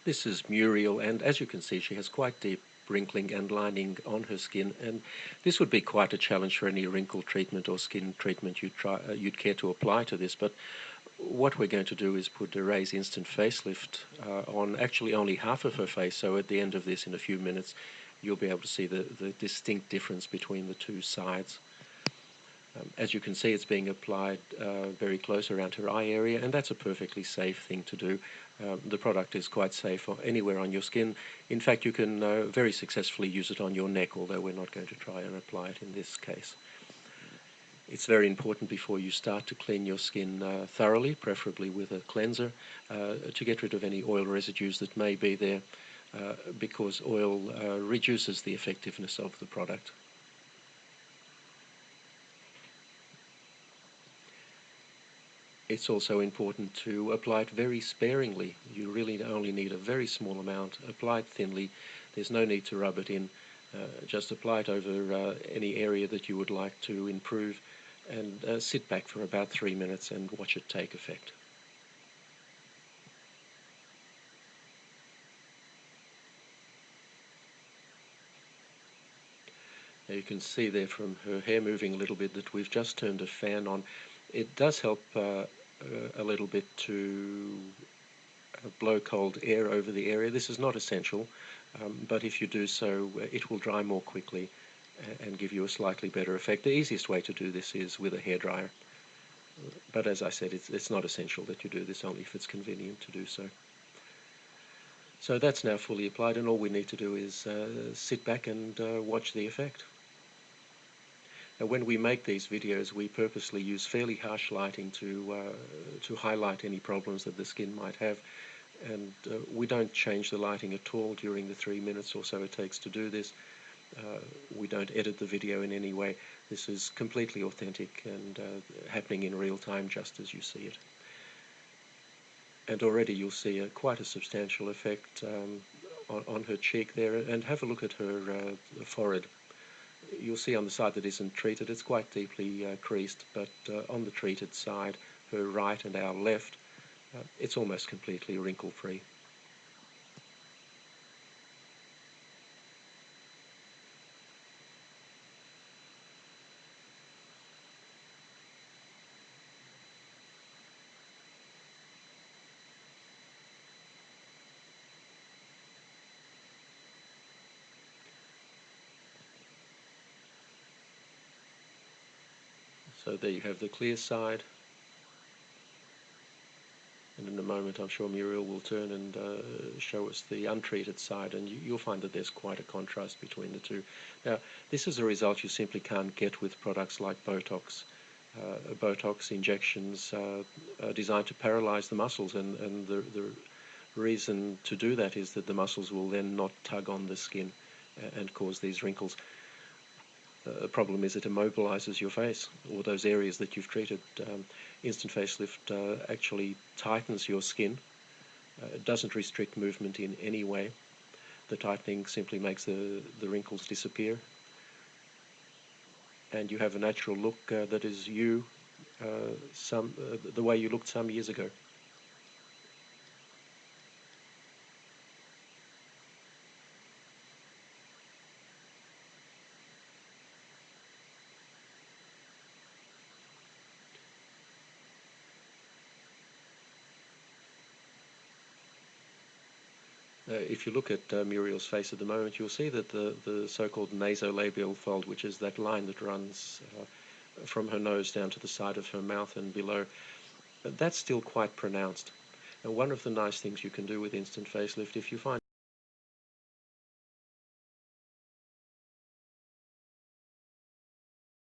This is Muriel, and as you can see, she has quite deep wrinkling and lining on her skin, and this would be quite a challenge for any wrinkle treatment or skin treatment you'd care to apply to this. But what we're going to do is put a Raise Instant Facelift on actually only half of her face, so at the end of this, in a few minutes, you'll be able to see the distinct difference between the two sides. As you can see, it's being applied very close around her eye area, and that's a perfectly safe thing to do. The product is quite safe anywhere on your skin. In fact, you can very successfully use it on your neck, although we're not going to try and apply it in this case. It's very important before you start to clean your skin thoroughly, preferably with a cleanser, to get rid of any oil residues that may be there, because oil reduces the effectiveness of the product. It's also important to apply it very sparingly. You really only need a very small amount. Apply it thinly. There's no need to rub it in. Just apply it over any area that you would like to improve, and sit back for about 3 minutes and watch it take effect. Now you can see there from her hair moving a little bit that we've just turned a fan on. It does help a little bit to blow cold air over the area. This is not essential, but if you do so, it will dry more quickly and give you a slightly better effect. The easiest way to do this is with a hairdryer, but as I said, it's not essential that you do this, only if it's convenient to do so. So that's now fully applied, and all we need to do is sit back and watch the effect. Now, when we make these videos, we purposely use fairly harsh lighting to highlight any problems that the skin might have, and we don't change the lighting at all during the 3 minutes or so it takes to do this. We don't edit the video in any way. This is completely authentic and happening in real time, just as you see it. And already you'll see quite a substantial effect on her cheek there, and have a look at her forehead. You'll see on the side that isn't treated, it's quite deeply creased, but on the treated side, her right and our left, it's almost completely wrinkle-free. So there you have the clear side, and in a moment I'm sure Muriel will turn and show us the untreated side, and you'll find that there's quite a contrast between the two. Now, this is a result you simply can't get with products like Botox. Botox injections are designed to paralyze the muscles, and the reason to do that is that the muscles will then not tug on the skin and cause these wrinkles. The problem is it immobilizes your face, or those areas that you've treated. Instant Facelift actually tightens your skin. It doesn't restrict movement in any way. The tightening simply makes the wrinkles disappear, and you have a natural look that is you, the way you looked some years ago. If you look at Muriel's face at the moment, you'll see that the so-called nasolabial fold, which is that line that runs from her nose down to the side of her mouth and below, that's still quite pronounced. And one of the nice things you can do with Instant Facelift, if you find